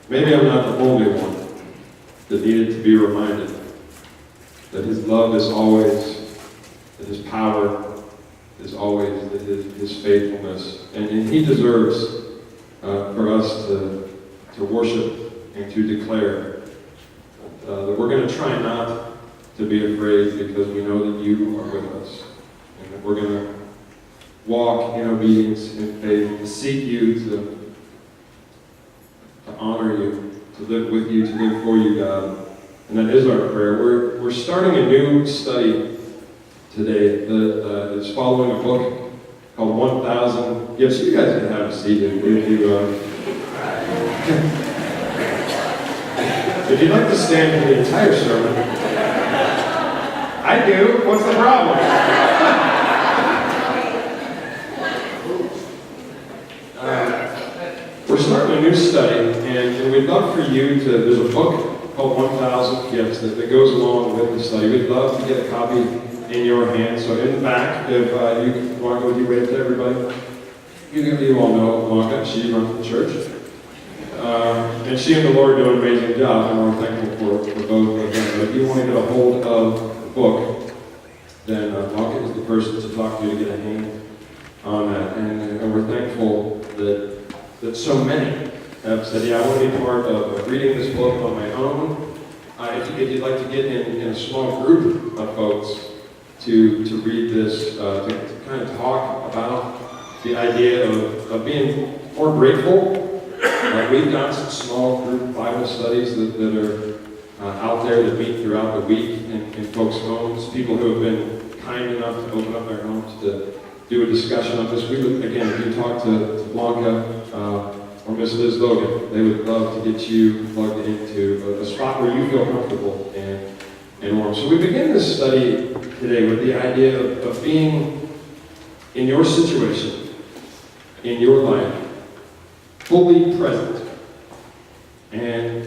Maybe I'm not the only one that needed to be reminded that His love is always, that His power is always, that His faithfulness, and He deserves for us to worship and to declare that we're going to try not to be afraid because we know that You are with us, and that we're going to walk in obedience and faith, to seek You, to honor You, to live with You, to live for You, God. And that is our prayer. We're starting a new study today that is following a book called 1,000 Gifts. You guys can have a seat if you'd like to stand for the entire sermon. I do. What's the problem? We're starting a new study, and we'd love for you to, there's a book called 1,000 Gifts that goes along with the study. We'd love to get a copy in your hand. So in the back, if you want to go, you wave to everybody. You all know Blanca, she runs the church. And she and the Lord do an amazing job, and we're thankful for both of them. But if you want to get a hold of the book, then Blanca is the person to talk to to get a hand on that. And we're thankful that so many have said, yeah, I want to be part of reading this book on my own. If you'd like to get in a small group of folks to read this, to kind of talk about the idea of being more grateful. We've done some small group Bible studies that are out there that meet throughout the week in folks' homes. People who have been kind enough to open up their homes to do a discussion on this. We would, again, if you talk to Blanca or Miss Liz Logan, they would love to get you plugged into a spot where you feel comfortable and warm. So we begin this study today with the idea of being in your situation, in your life, fully present. And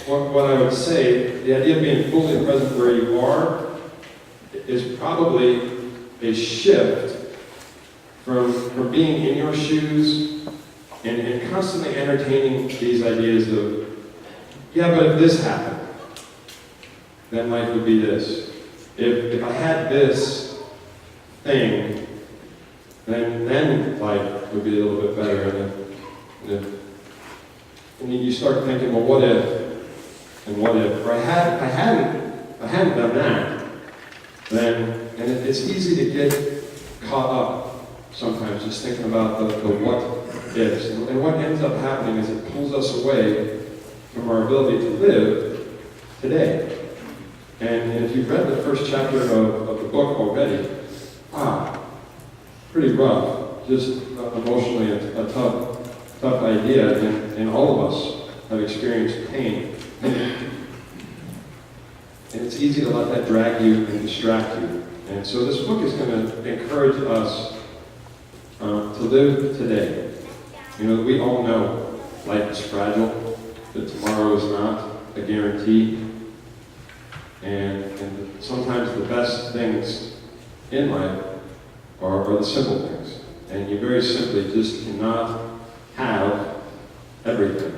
what I would say, the idea of being fully present where you are is probably a shift from being in your shoes and constantly entertaining these ideas of, yeah, but if this happened, then life would be this. If I had this thing, then life would be a little bit better. And you start thinking, well, what if? And what if? Or I hadn't done that, and it's easy to get caught up sometimes just thinking about the what ifs. And what ends up happening is it pulls us away from our ability to live today. And if you've read the first chapter of the book already, pretty rough, just emotionally a tough idea, and all of us have experienced pain. And it's easy to let that drag you and distract you. And so this book is going to encourage us to live today. You know, we all know life is fragile, that tomorrow is not a guarantee. And sometimes the best things in life are the simple things. And you very simply just cannot have everything.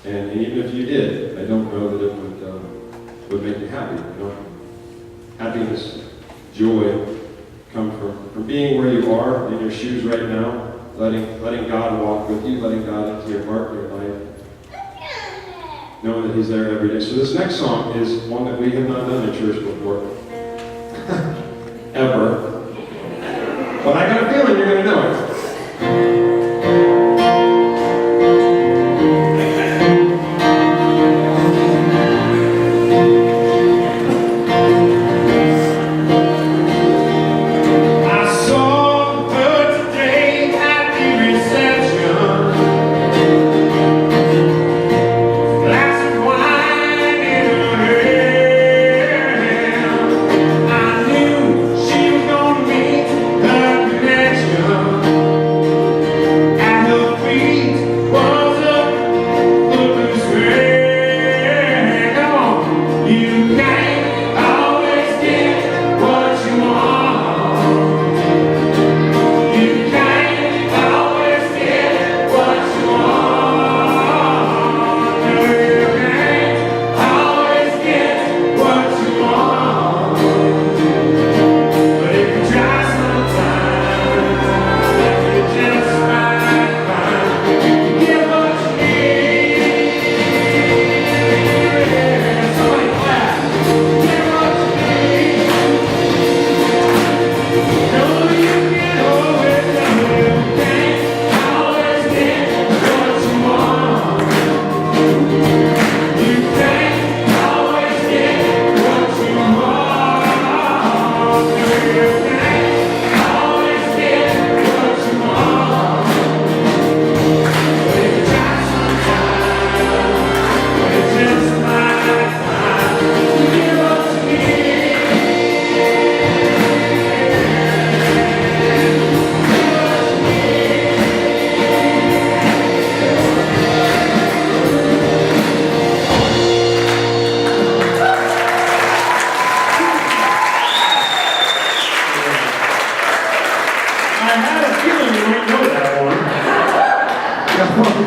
And even if you did, I don't know that it would make you happy. You know, happiness, joy come from being where you are in your shoes right now, letting God walk with you, letting God into your heart, your life, knowing that He's there every day. So this next song is one that we have not done in church before, ever. But I got a feeling you're going to know it. She was And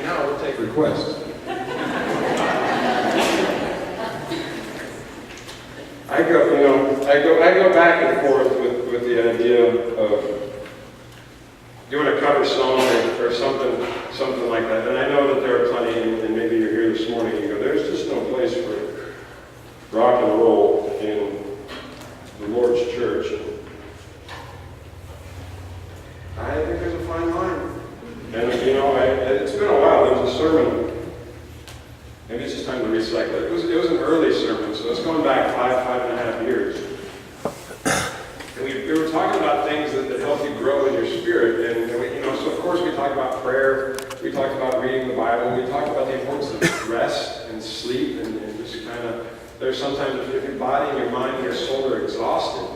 now we'll take requests. I go back and forth with the idea of doing a cover song or something like that. And I know that there are plenty, and maybe you're here this morning and you go, there's just no place for rock and roll in the Lord's church. I think there's a fine line. And it's been a while. There was a sermon. Maybe it's just time to recycle it. It was an early sermon, so it's going back 5.5 years. And we were talking about things that help you grow in your spirit. And so of course we talked about prayer. We talked about reading the Bible. We talked about the importance of rest and sleep and just kind of, there's sometimes if your body and your mind and your soul are exhausted,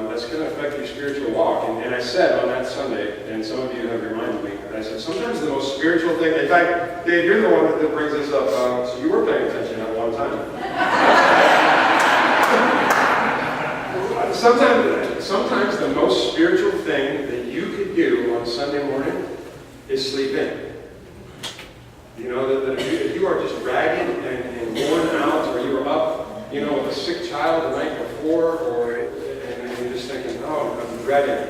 that's going to affect your spiritual walk. And I said on that Sunday, and some of you have reminded me, I said sometimes the most spiritual thing, in fact, Dave, you're the one that brings this up, so you were paying attention at one time. Sometimes the most spiritual thing that you could do on Sunday morning is sleep in. You know, that if you are just ragged and worn out, or you were up, with a sick child the night before, and you're just thinking, oh, I'm dreading,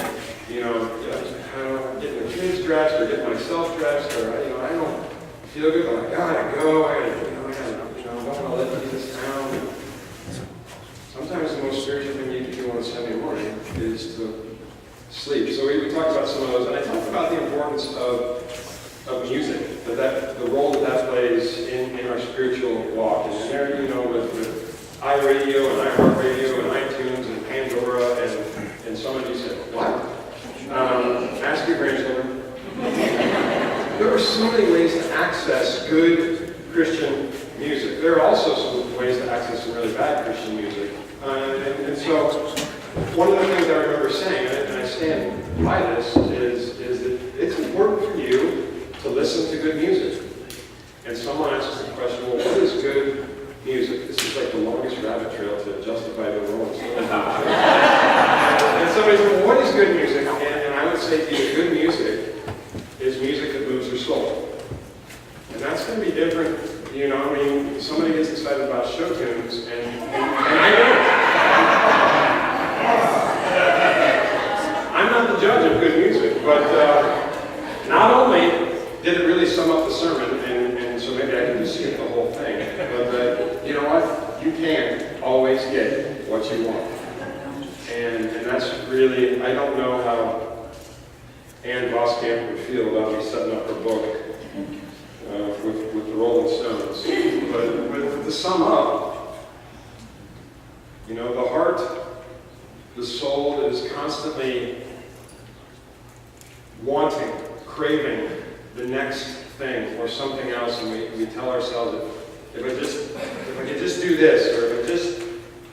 getting the kids dressed or getting myself dressed, or I don't feel good, but I gotta go. I don't want to let Jesus down. Sometimes the most spiritual thing you can do on a Sunday morning is to sleep. So we talked about some of those, and I talked about the importance of music, the role that plays in our spiritual walk. And there, with iRadio and iHeartRadio and iTunes and Pandora, and some of you said, what? Ask your grandchildren. There are so many ways to access good Christian music. There are also some ways to access some really bad Christian music. And so, one of the things I remember saying, and I stand by this, is that it's important for you to listen to good music. And someone asks the question, well, what is good music? This is like the longest rabbit trail to justify the Rolling Stones. And somebody said, well, what is good music? And I would say to you, good music is music that moves your soul. And that's going to be different. Somebody gets excited about show tunes, and I know. I'm not the judge of good music, but not only did it really sum up the sermon, and so maybe I can just skip the whole thing, but you know what? You can't always get what you want. And that's really, I don't know how Ann Voskamp would feel about me setting up her book with the Rolling Stones. But to sum up, the heart, the soul that is constantly wanting, craving the next thing or something else, and we tell ourselves that if I could just do this, or if I just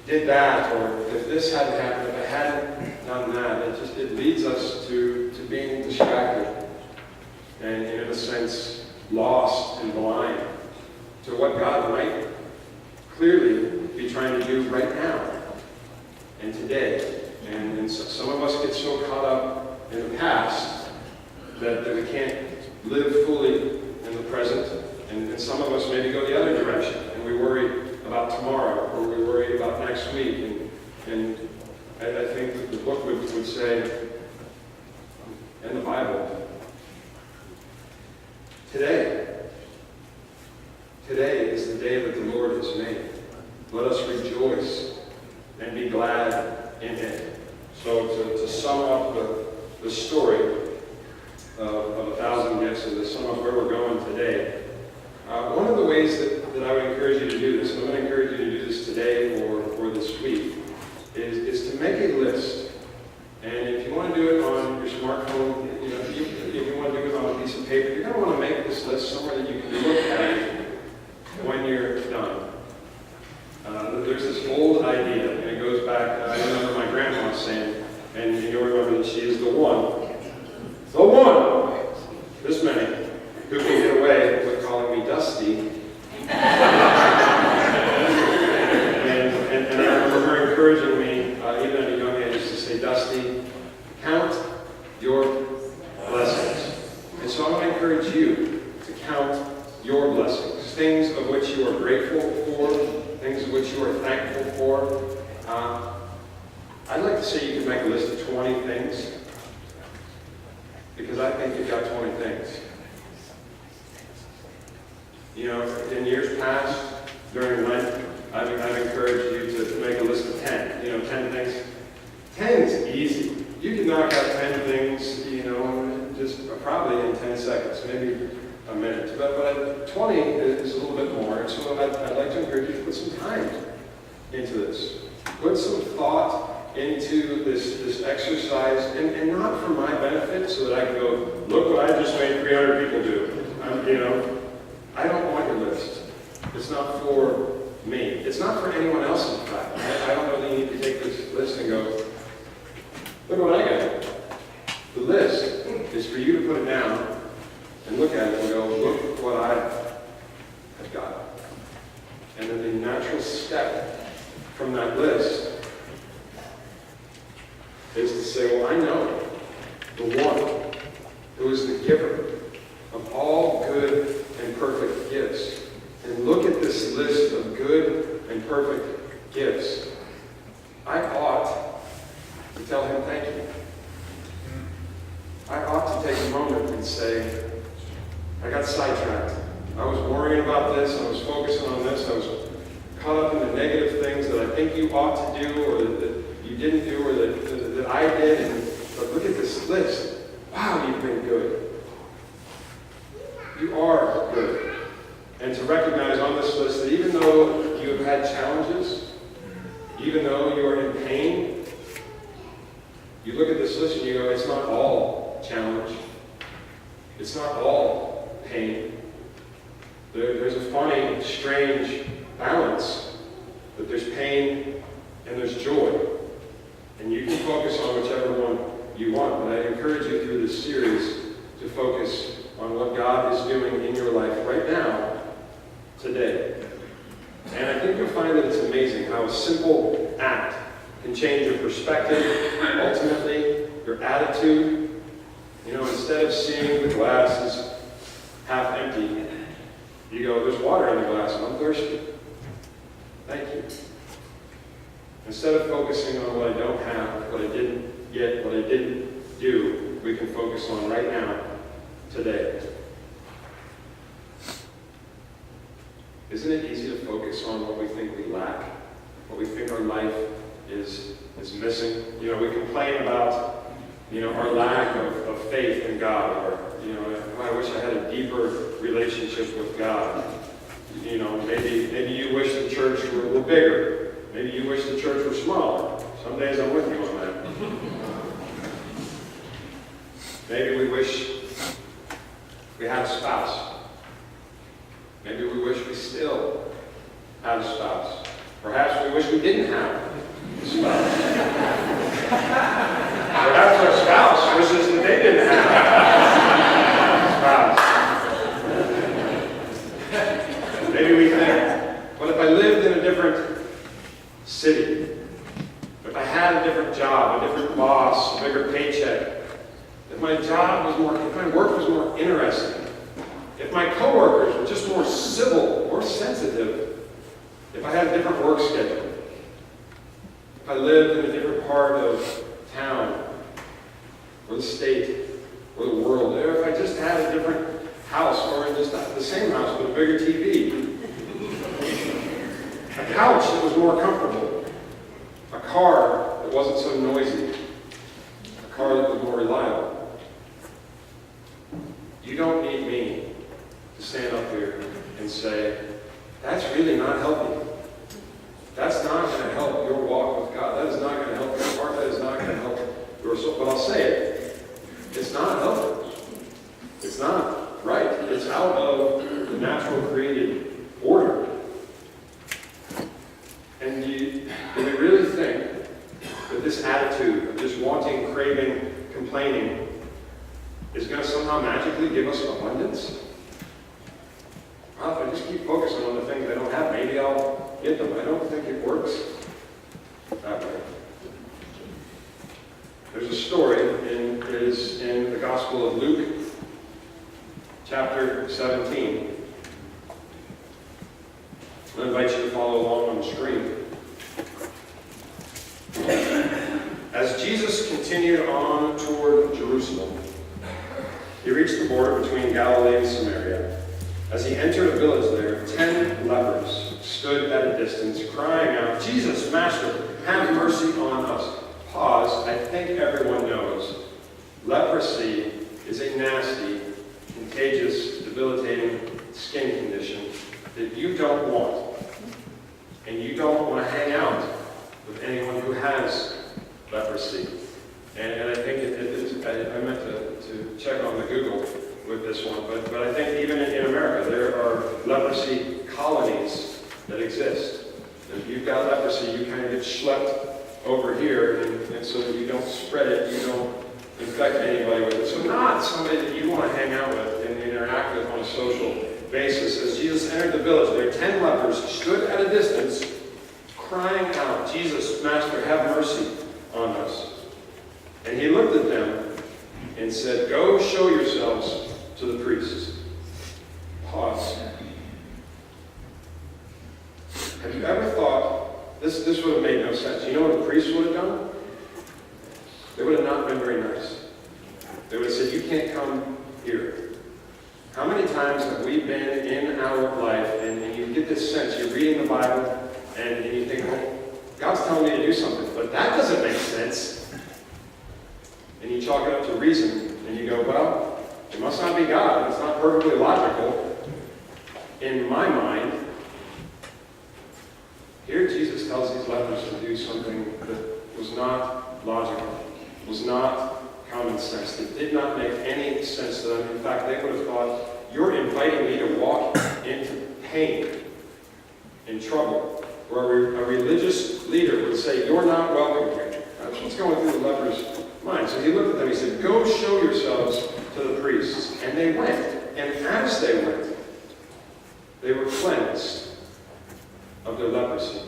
did that, or if this hadn't happened, if I hadn't done that, it leads us to being distracted and in a sense lost and blind to what God might clearly be trying to do right now and today. And so some of us get so caught up in the past that we can't live fully in the present. And some of us maybe go the other direction, and we worry about tomorrow, or we worry about next week. And I think that the book would say, in the Bible, today is the day that the Lord has made. Let us rejoice and be glad in it. So to sum up the story of 1,000 Gifts, and to sum up where we're going today, one of the ways that I would encourage you to do this, and I'm going to encourage you to do this today or this week, is to make a list. And if you want to do it on your smartphone, if you want to do it on a piece of paper, you're going to want to make this list somewhere that you can look at when you're done. There's this old idea, and it goes back, I remember my grandma saying, and you'll remember that she is the one, this many, who can get away with calling me Dusty. and I remember her encouraging me, even at a young age, to say, Dusty, count your blessings. And so I want to encourage you to count your blessings, things of which you are grateful for, things of which you are thankful for. I'd like to say you could make a list of 20 things, because I think you've got 20 things. You know, in years past, during Lent, I've encouraged you to make a list of 10. You know, 10 things. 10 is easy. You can knock out 10 things, you know, just probably in 10 seconds, maybe a minute. But 20 is a little bit more, and so I'd like to encourage you to put some time into this. Put some thought into this exercise, and not for my benefit, so that I can go, look what I just made 300 people do. You know, I don't want your list. It's not for me. It's not for anyone else, in fact. I don't know that you need to take this list and go, look what I got. The list is for you to put it down and look at it and go, look what I have got. And then the natural step from that list is to say, well, I know the one who is the giver of all good and perfect gifts. And look at this list of good and perfect gifts. I ought to tell him thank you. I ought to take a moment and say, I got sidetracked. I was worrying about this, I was focusing on this, I was caught up in the negative things that I think you ought to do, or that you didn't do, or that I did. But look at this list. Wow, you've been good. You are good. And to recognize on this list that even though you have had challenges, even though you are in pain, you look at this list and you go, it's not all challenge. It's not all pain. There's a funny, strange balance that there's pain and there's joy. And you can focus on whichever one you want. But I encourage you through this series to focus on what God is doing in your life right now, today. And I think you'll find that it's amazing how a simple act can change your perspective, ultimately, your attitude. You know, instead of seeing the glass as half empty, you go, there's water in the glass and I'm thirsty. Thank you. Instead of focusing on what I don't have, what I didn't get, what I didn't do, we can focus on right now, today. Isn't it easy to focus on what we think we lack, what we think our life is missing? You know, we complain about, you know, our lack of faith in God, or, you know, I wish I had a deeper relationship with God. You know, maybe you wish the church were a little bigger. Maybe you wish the church were smaller. Some days I'm with you on that. Maybe we wish we had a spouse. Maybe we wish we still had a spouse. Perhaps we wish we didn't have a spouse. Perhaps our spouse wishes that they didn't have a spouse. Maybe we think, what if I lived in a different city? If I had a different job, a different boss, a bigger paycheck, if my work was more interesting, if my coworkers were just more civil, more sensitive, if I had a different work schedule, if I lived in a different part of town, or the state, or the world, or if I just had a different house, or just the same house with a bigger TV, a couch that was more comfortable, a car that wasn't so noisy, a car that was more reliable. You don't need me to stand up here and say, that's really not helping. That's not going to help your walk with God. That is not going to help your heart. That is not going to help your soul. But I'll say it. It's not helpful. It's not right. It's out of the natural created order. And do we really think that this attitude of just wanting, craving, complaining, complaining is going to somehow magically give us abundance? Well, if I just keep focusing on the things I don't have, maybe I'll get them. I don't think it works that way. There's a story, and it is in the Gospel of Luke, chapter 17. I invite you to follow along on the screen. As Jesus continued on toward Jerusalem, he reached the border between Galilee and Samaria. As he entered a village there, 10 lepers stood at a distance, crying out, "Jesus, Master, have mercy on us." Pause. I think everyone knows leprosy is a nasty, contagious, debilitating skin condition that you don't want. And you don't want to hang out with anyone who has leprosy. And I think I meant to check on the Google with this one, but I think even in America there are leprosy colonies that exist. And if you've got leprosy, you kind of get schlepped over here, and so that you don't spread it, you don't infect anybody with it. So not somebody that you want to hang out with and interact with on a social basis. As Jesus entered the village, there 10 lepers stood at a distance, crying out, "Jesus, Master, have mercy on us." And he looked at them and said, "Go show yourselves to the priests." Pause. Have you ever thought, this would have made no sense. You know what the priests would have done? They would have not been very nice. They would have said, "You can't come here." How many times have we been in our life and you get this sense, you're reading the Bible and you think, well, God's telling me to do something, but that doesn't make sense. And you chalk it up to reason and you go, well, it must not be God. It's not perfectly logical. In my mind, here Jesus tells these lepers to do something that was not logical, was not common sense, that did not make any sense to them. In fact, they would have thought, "You're inviting me to walk into pain, in trouble." Or a religious leader would say, "You're not welcome here." That's what's going through the leper's mind. So he looked at them, he said, "Go show yourselves to the priests." And they went. And as they went, they were cleansed of their leprosy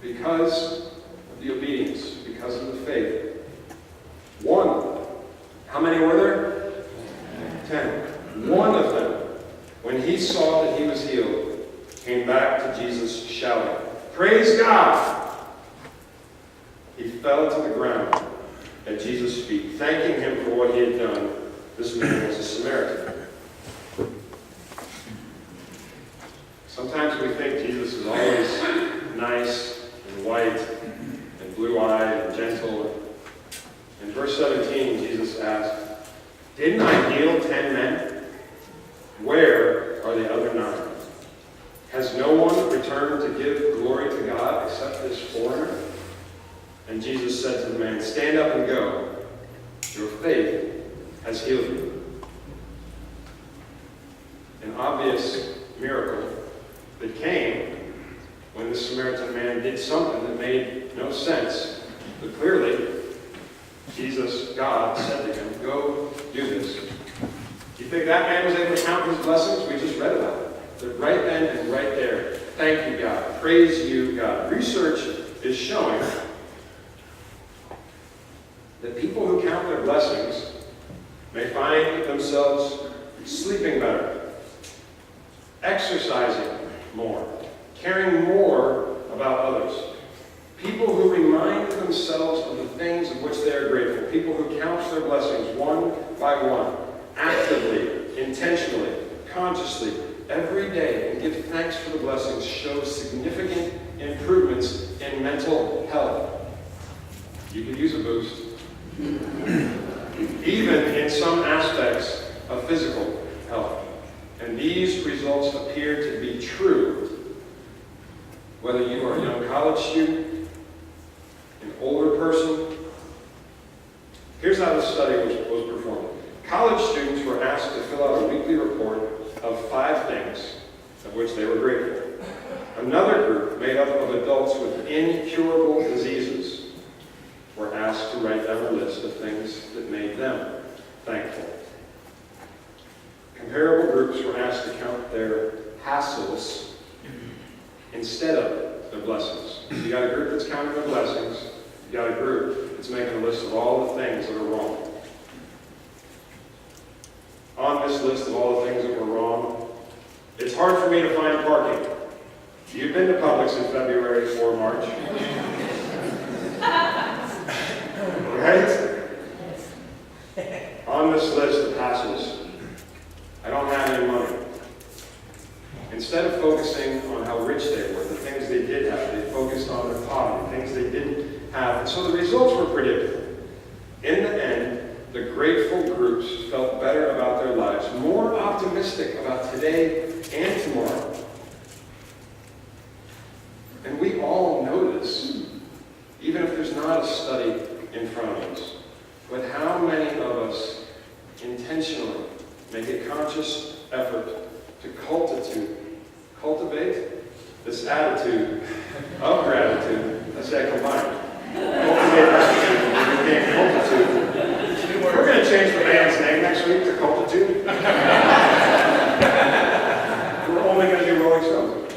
because of the obedience, because of the faith. One. How many were there? 10. One of them, when he saw that he was healed, came back to Jesus shouting, "Praise God!" He fell to the ground at Jesus' feet, thanking him for what he had done. This man was a Samaritan. Sometimes we think Jesus is always nice and white and blue-eyed and gentle. In verse 17, Jesus asked, "Didn't I heal 10 men? Where are the other 9? Has no one returned to give glory to God except this foreigner?" And Jesus said to the man, "Stand up and go. Your faith has healed you." An obvious miracle that came when the Samaritan man did something that made no sense. But clearly, Jesus, God, said to him, "Go do this." Do you think that man was able to count his blessings? We just read about it. They're right then and right there. Thank you, God. Praise you, God. Research is showing that people who count their blessings may find themselves sleeping better, exercising more, caring more about others. People who remind themselves of the things of which they are grateful. People who count their blessings one by one, actively, intentionally, consciously, every day, and give thanks for the blessings, show significant improvements in mental health. You could use a boost. Even in some aspects of physical health. And these results appear to be true whether you are a young college student, an older person. Here's how the study was performed. College students were asked to fill out a weekly report of 5 things of which they were grateful. Another group, made up of adults with incurable diseases, were asked to write down a list of things that made them thankful. Comparable groups were asked to count their hassles instead of their blessings. You got a group that's counting their blessings. You got a group that's making a list of all the things that are wrong. On this list of all the things that were wrong, it's hard for me to find parking. You've been to Publix in February or March. Right? On this list of hassles, I don't have any money. Instead of focusing on how rich they were, the things they did have, they focused on their poverty, things they didn't have. And so the results were predictable. In the end, the grateful groups felt better about their lives, more optimistic about today and tomorrow. And we all know this, even if there's not a study in front of us. But how many of us intentionally make a conscious effort to cultivate this attitude of gratitude? Let's say combined. Cultivate attitude. Multitude. We're going to change the band's name next week to Cultitude. We're only going to do Rolling Stones.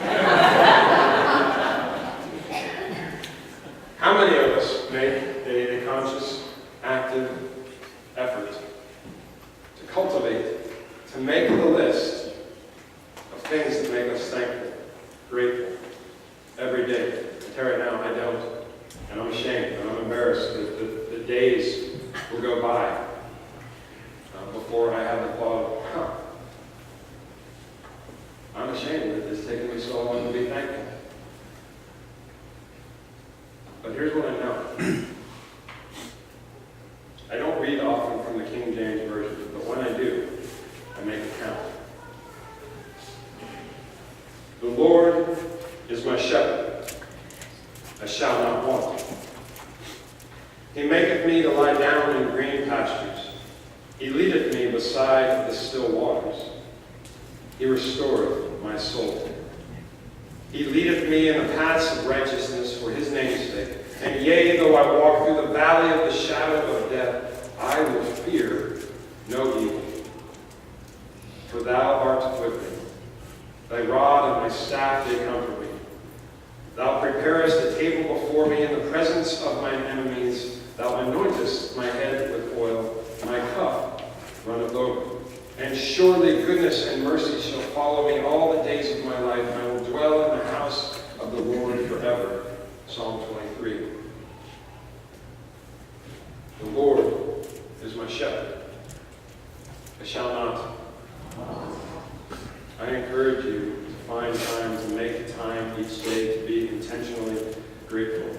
How many of us make a conscious, active effort to cultivate, to make the list of things that make us thankful, grateful, every day? I tell you right now, I don't. And I'm ashamed, and I'm embarrassed that the days will go by before I have the thought of, I'm ashamed that it's taken me so long to be thankful. But here's what I know. I don't read often from the King James Version, but when I do, I make it count. The Lord is my shepherd, I shall not want. He maketh me to lie down in green pastures. He leadeth me beside the still waters. He restoreth my soul. He leadeth me in the paths of righteousness for his name's sake. And yea, though I walk through the valley of the shadow of death, I will fear no evil. For thou art with me. Thy rod and thy staff, they comfort me. Thou preparest a table before me in the presence of mine enemies. Thou anointest my head with oil. My cup runneth over. And surely goodness and mercy shall follow me all the days of my life, and I will dwell in the house of the Lord forever. Psalm 23. The Lord is my shepherd. I shall not. I encourage you to find time to make time each day to be intentionally grateful.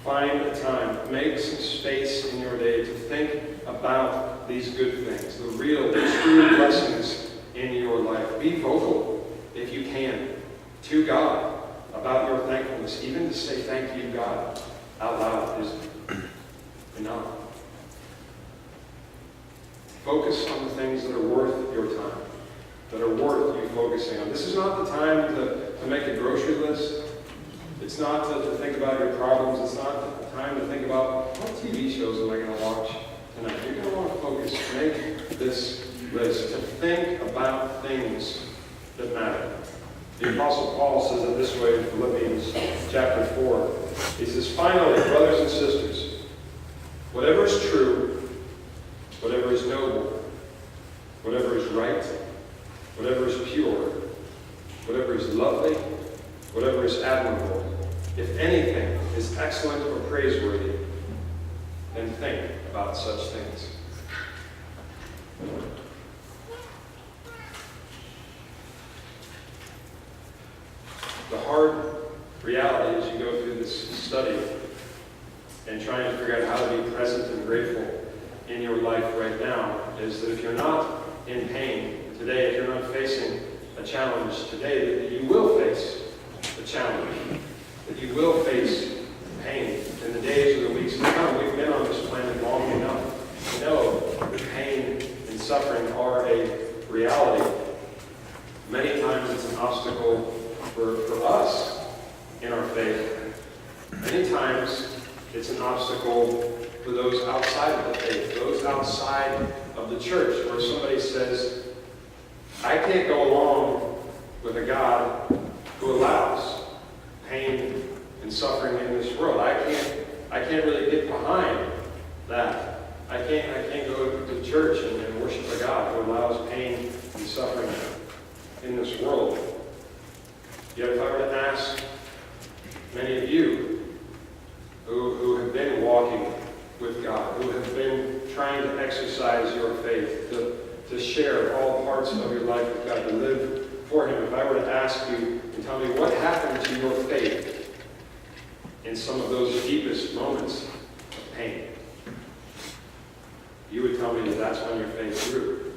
Find a time, make some space in your day to think about these good things, the real, the true blessings in your life. Be vocal, if you can, to God about your thankfulness. Even to say thank you, God, out loud is enough. Focus on the things that are worth your time, that are worth you focusing on. This is not the time to make a grocery list. It's not to think about your problems. It's not the time to think about what TV shows am I going to watch tonight. You're going to want to focus. Make this list. To think about things that matter. The Apostle Paul says it this way in Philippians chapter 4. He says, finally, brothers and sisters, whatever is true, whatever is noble, whatever is right, whatever is pure, whatever is lovely, whatever is admirable, if anything is excellent or praiseworthy, then think about such things. The hard reality as you go through this study and trying to figure out how to be present and grateful in your life right now is that if you're not in pain today, if you're not facing a challenge today, that you will face the challenge, that you will face pain in the days or the weeks to come. We've been on this planet long enough to know that pain and suffering are a reality. Many times it's an obstacle for us in our faith. Many times it's an obstacle for those outside of the faith, those outside of the church, where somebody says, I can't go along with a God who allows pain and suffering in this world. I can't really get behind that. I can't go to church and worship a God who allows pain and suffering in this world. Yet if I were to ask many of you who have been walking with God, who have been trying to exercise your faith, to share all parts of your life with God, to live for Him, if I were to ask you and tell me what happened to your faith in some of those deepest moments of pain, you would tell me that that's when your faith grew.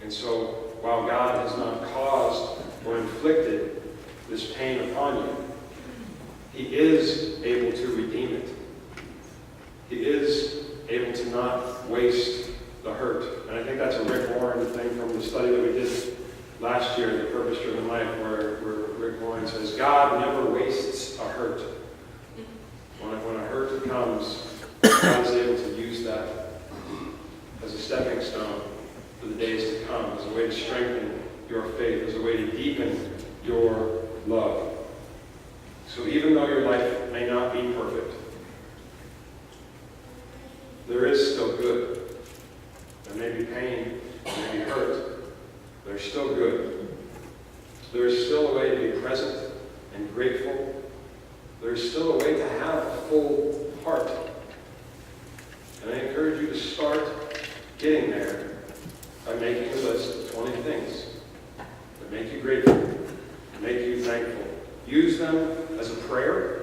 And so, while God has not caused or inflicted this pain upon you, He is able to redeem it. He is able to not waste the hurt. And I think that's a Rick Warren thing from the study that we did last year, The Purpose-Driven Life, where Rick Warren says, God never wastes a hurt. When a hurt comes, God is able to use that as a stepping stone for the days to come, as a way to strengthen your faith, as a way to deepen your love. So even though your life may not be perfect, there is still good. There may be pain, there may be hurt. There's still good. There is still a way to be present and grateful. There is still a way to have a full heart. And I encourage you to start getting there by making a list of 20 things that make you grateful, that make you thankful. Use them as a prayer.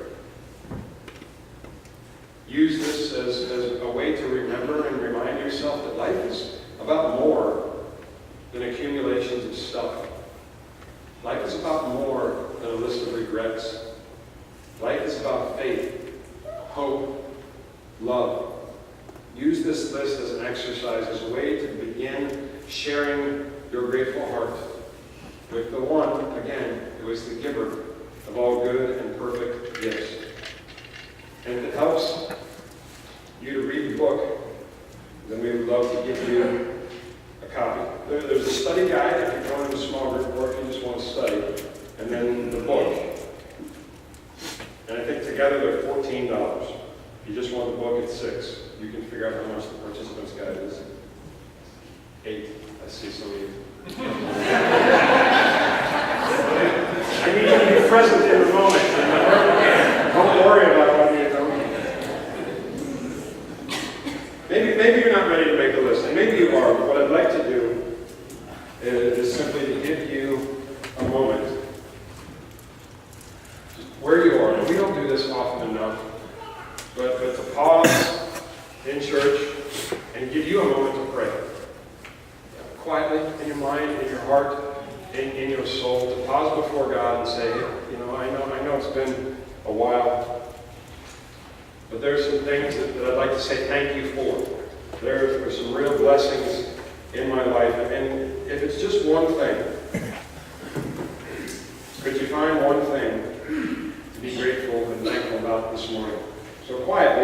Use this as a way to remember and remind yourself that life is about more than accumulations of stuff. Life is about more than a list of regrets. Life is about faith, hope, love. Use this list as an exercise, as a way to begin sharing your grateful heart with the one, again, who is the giver of all good and perfect gifts. And if it helps you to read the book, then we would love to give you a copy. There's a study guide if you're going to a small group, or if you just want to study, and then the book. And I think together they're $14. If you just want the book, it's $6. You can figure out how much the participant's guide is. $8. I see some of you. I need you to be present in the moment. Don't worry about what you don't. Maybe you're not ready to make a list, and maybe you are, but what I'd like to do is simply to give you a moment where you are. And we don't do this often enough, but to pause in church and give you a moment to pray. Quietly, in your mind, in your heart, in your soul, to pause before God and say, I know it's been a while, but there's some things that I'd like to say thank you for. There are some real blessings in my life, and if it's just one thing, could you find one thing to be grateful and thankful about this morning? So quietly,